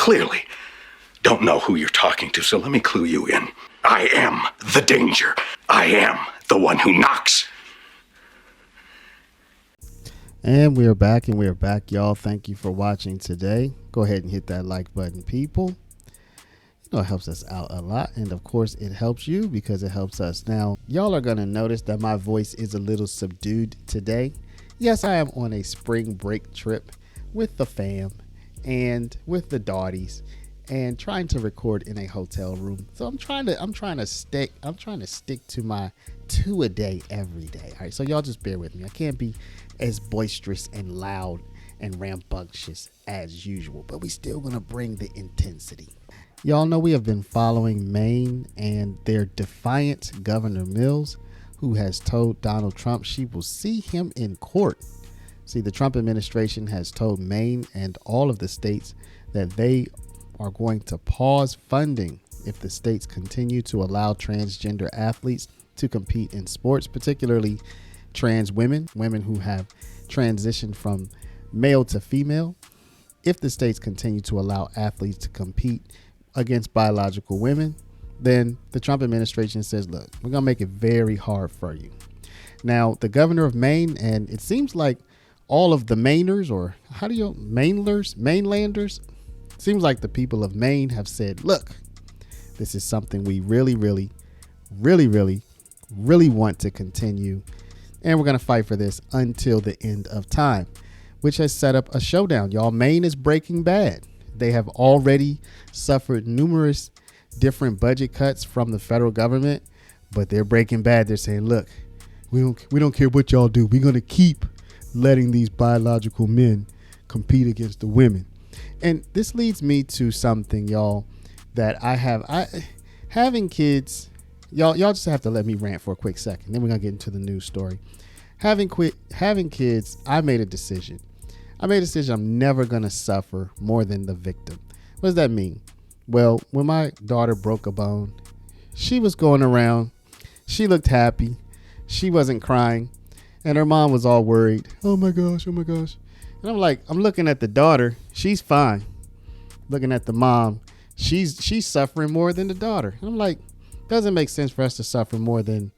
clearly don't know who you're talking to, so let me clue you in. I am the danger. I am the one who knocks. And we are back, y'all. Thank you for watching today. Go ahead and hit that like button, people. You know, it helps us out a lot. And of course, it helps you because it helps us. Now, y'all are going to notice that my voice is a little subdued today. Yes, I am on a spring break trip with the fam and with the Dotties and trying to record in a hotel room. So I'm trying to stick to my 2 a day every day. All right, so y'all just bear with me. I can't be as boisterous and loud and rambunctious as usual, but we still gonna bring the intensity. Y'all know we have been following Maine and their defiant Governor Mills, who has told Donald Trump she will see him in court. See, the Trump administration has told Maine and all of the states that they are going to pause funding if the states continue to allow transgender athletes to compete in sports, particularly trans women who have transitioned from male to female. If the states continue to allow athletes to compete against biological women, then the Trump administration says, look, we're going to make it very hard for you. Now, the governor of Maine, and it seems like all of the Mainers, or Mainlanders, seems like the people of Maine have said, look, this is something we really want to continue. And we're going to fight for this until the end of time, which has set up a showdown. Y'all, Maine is breaking bad. They have already suffered numerous different budget cuts from the federal government, but they're breaking bad. They're saying, look, we don't care what y'all do. We're going to keep letting these biological men compete against the women. And this leads me to something, y'all, that having kids, y'all just have to let me rant for a quick second. Then we're going to get into the news story. Having kids, I made a decision. I'm never going to suffer more than the victim. What does that mean? Well, when my daughter broke a bone, she was going around. She looked happy. She wasn't crying. And her mom was all worried. Oh my gosh. And I'm looking at the daughter. She's fine. Looking at the mom. She's suffering more than the daughter. And I'm like, doesn't make sense for us to suffer more than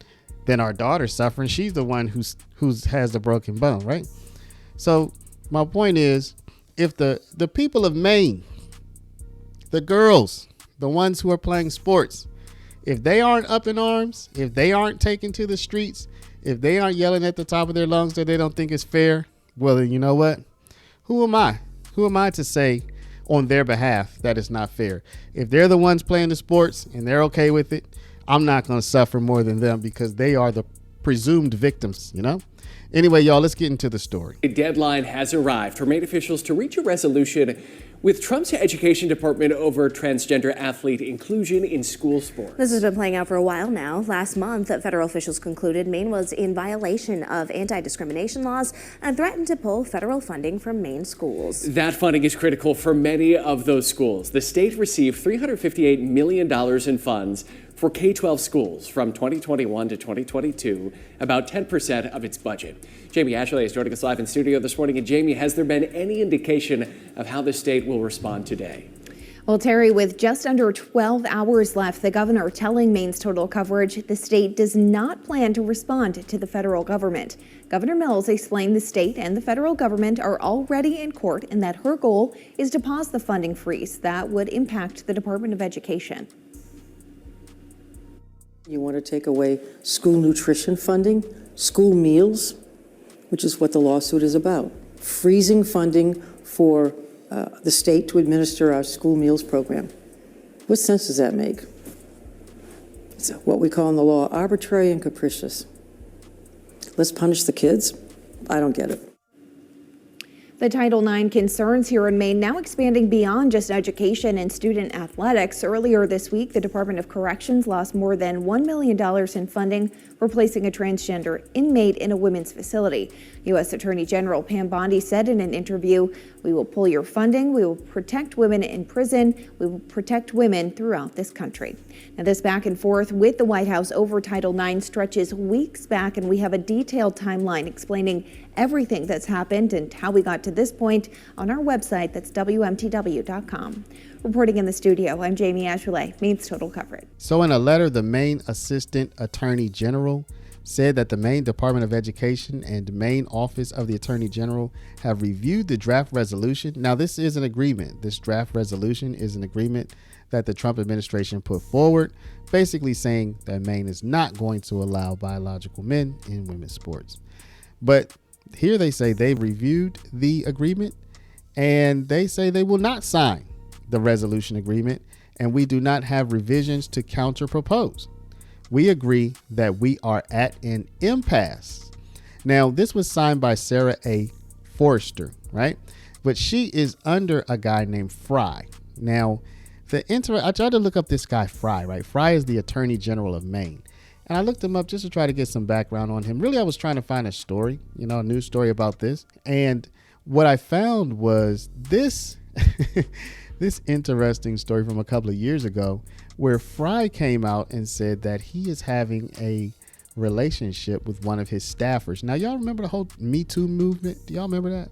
our daughter's suffering. She's the one who has the broken bone, right? So my point is, if the people of Maine, the girls, the ones who are playing sports, if they aren't up in arms, if they aren't taken to the streets, if they aren't yelling at the top of their lungs that they don't think it's fair, well, then you know what? Who am I? Who am I to say on their behalf that it's not fair? If they're the ones playing the sports and they're okay with it, I'm not going to suffer more than them because they are the presumed victims, you know? Anyway, y'all, let's get into the story. A deadline has arrived for Maine officials to reach a resolution with Trump's education department over transgender athlete inclusion in school sports. This has been playing out for a while now. Last month, federal officials concluded Maine was in violation of anti-discrimination laws and threatened to pull federal funding from Maine schools. That funding is critical for many of those schools. The state received $358 million in funds for K-12 schools from 2021 to 2022, about 10% of its budget. Jamie Ashley is joining us live in studio this morning. And Jamie, has there been any indication of how the state will respond today? Well, Terry, with just under 12 hours left, the governor telling Maine's Total Coverage the state does not plan to respond to the federal government. Governor Mills explained the state and the federal government are already in court and that her goal is to pause the funding freeze that would impact the Department of Education. You want to take away school nutrition funding, school meals, which is what the lawsuit is about. Freezing funding for the state to administer our school meals program. What sense does that make? It's what we call in the law arbitrary and capricious. Let's punish the kids? I don't get it. The Title IX concerns here in Maine now expanding beyond just education and student athletics. Earlier this week, the Department of Corrections lost more than $1 million in funding for placing a transgender inmate in a women's facility. U.S. Attorney General Pam Bondi said in an interview, "We will pull your funding. We will protect women in prison. We will protect women throughout this country." Now, this back and forth with the White House over Title IX stretches weeks back, and we have a detailed timeline explaining everything that's happened and how we got to this point on our website. That's WMTW.com. Reporting in the studio, I'm Jamie Ashulay, Maine's Total Coverage. So in a letter, the Maine Assistant Attorney General said that the Maine Department of Education and Maine Office of the Attorney General have reviewed the draft resolution. Now, this is an agreement. This draft resolution is an agreement that the Trump administration put forward, basically saying that Maine is not going to allow biological men in women's sports. But here they say they've reviewed the agreement and they say they will not sign the resolution agreement, and we do not have revisions to counter propose. We agree that we are at an impasse. Now, this was signed by Sarah A. Forrester, right? But she is under a guy named Fry. Now, I tried to look up this guy Fry, right? Fry is the Attorney General of Maine. And I looked him up just to try to get some background on him. Really, I was trying to find a story, a news story about this. And what I found was this this interesting story from a couple of years ago where Fry came out and said that he is having a relationship with one of his staffers. Now, y'all remember the whole Me Too movement? Do y'all remember that?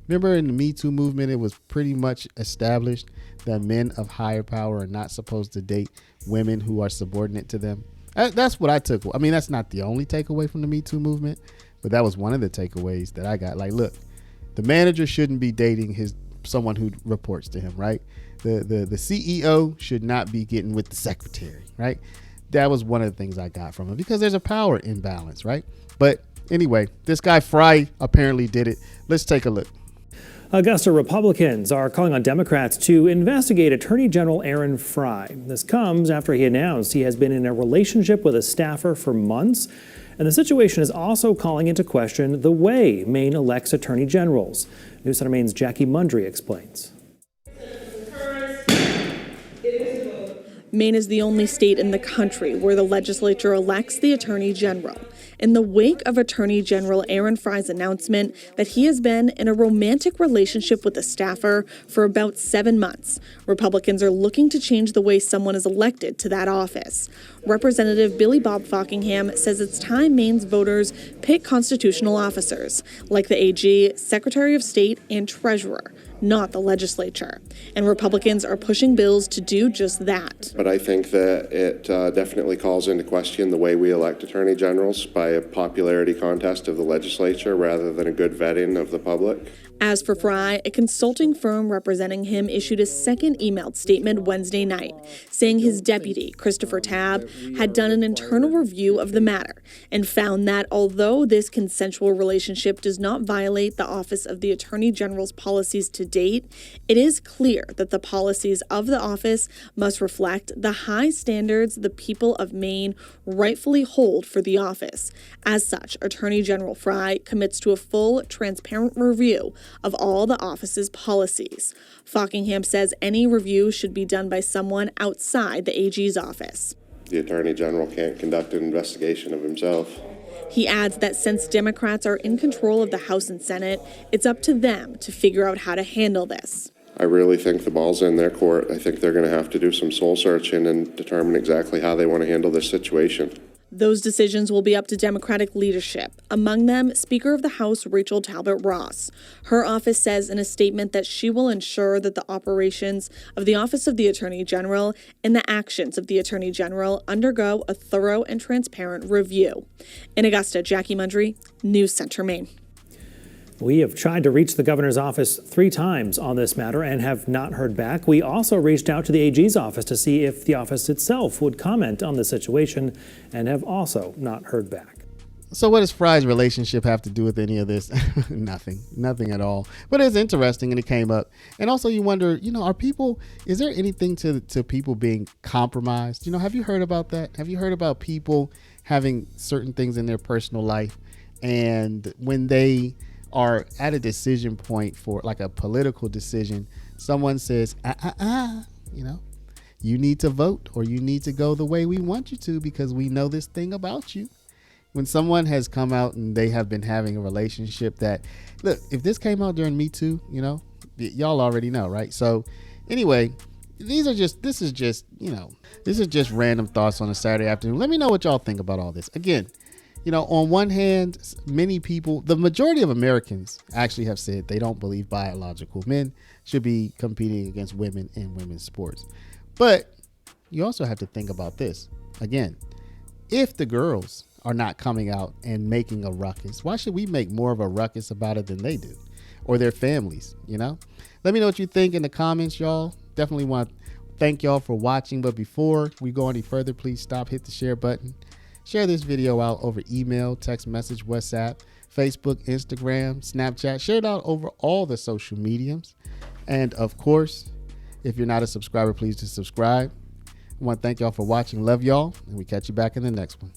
Remember in the Me Too movement, it was pretty much established that men of higher power are not supposed to date women who are subordinate to them. That's what I took. I mean, that's not the only takeaway from the Me Too movement, but that was one of the takeaways that I got. Like, look, the manager shouldn't be dating someone who reports to him, right? The CEO should not be getting with the secretary, right? That was one of the things I got from it because there's a power imbalance, right? But anyway, this guy Fry apparently did it. Let's take a look. Augusta Republicans are calling on Democrats to investigate Attorney General Aaron Fry. This comes after he announced he has been in a relationship with a staffer for months. And the situation is also calling into question the way Maine elects attorney generals. News Center Maine's Jackie Mundry explains. Maine is the only state in the country where the legislature elects the Attorney General. In the wake of Attorney General Aaron Fry's announcement that he has been in a romantic relationship with a staffer for about 7 months, Republicans are looking to change the way someone is elected to that office. Representative Billy Bob Fockingham says it's time Maine's voters pick constitutional officers, like the AG, Secretary of State, and Treasurer, not the legislature. And Republicans are pushing bills to do just that. But I think that it definitely calls into question the way we elect attorney generals by a popularity contest of the legislature rather than a good vetting of the public. As for Fry, a consulting firm representing him issued a second emailed statement Wednesday night, saying his deputy, Christopher Tabb, had done an internal review of the matter and found that although this consensual relationship does not violate the Office of the Attorney General's policies to date, it is clear that the policies of the office must reflect the high standards the people of Maine rightfully hold for the office. As such, Attorney General Fry commits to a full, transparent review of all the office's policies. Fockingham says any review should be done by someone outside the AG's office. The Attorney General can't conduct an investigation of himself. He adds that since Democrats are in control of the House and Senate, it's up to them to figure out how to handle this. I really think the ball's in their court. I think they're going to have to do some soul searching and determine exactly how they want to handle this situation. Those decisions will be up to Democratic leadership, among them Speaker of the House Rachel Talbot Ross. Her office says in a statement that she will ensure that the operations of the Office of the Attorney General and the actions of the Attorney General undergo a thorough and transparent review. In Augusta, Jackie Mundry, News Center, Maine. We have tried to reach the governor's office 3 times on this matter and have not heard back. We also reached out to the AG's office to see if the office itself would comment on the situation and have also not heard back. So what does Fry's relationship have to do with any of this? Nothing at all. But it's interesting and it came up. And also you wonder, is there anything to people being compromised? Have you heard about that? Have you heard about people having certain things in their personal life and when they are at a decision point for like a political decision, someone says, you need to vote or you need to go the way we want you to because we know this thing about you. When someone has come out and they have been having a relationship that, look, if this came out during Me Too, y'all already know, right? So anyway, this is just random thoughts on a Saturday afternoon. Let me know what y'all think about all this. Again, On one hand, many people, the majority of Americans actually have said they don't believe biological men should be competing against women in women's sports. But you also have to think about this. Again, if the girls are not coming out and making a ruckus, why should we make more of a ruckus about it than they do, or their families? Let me know what you think in the comments, y'all. Definitely want to thank y'all for watching. But before we go any further, please stop, hit the share button. Share this video out over email, text message, WhatsApp, Facebook, Instagram, Snapchat. Share it out over all the social mediums. And of course, if you're not a subscriber, please just subscribe. I want to thank y'all for watching. Love y'all. And we catch you back in the next one.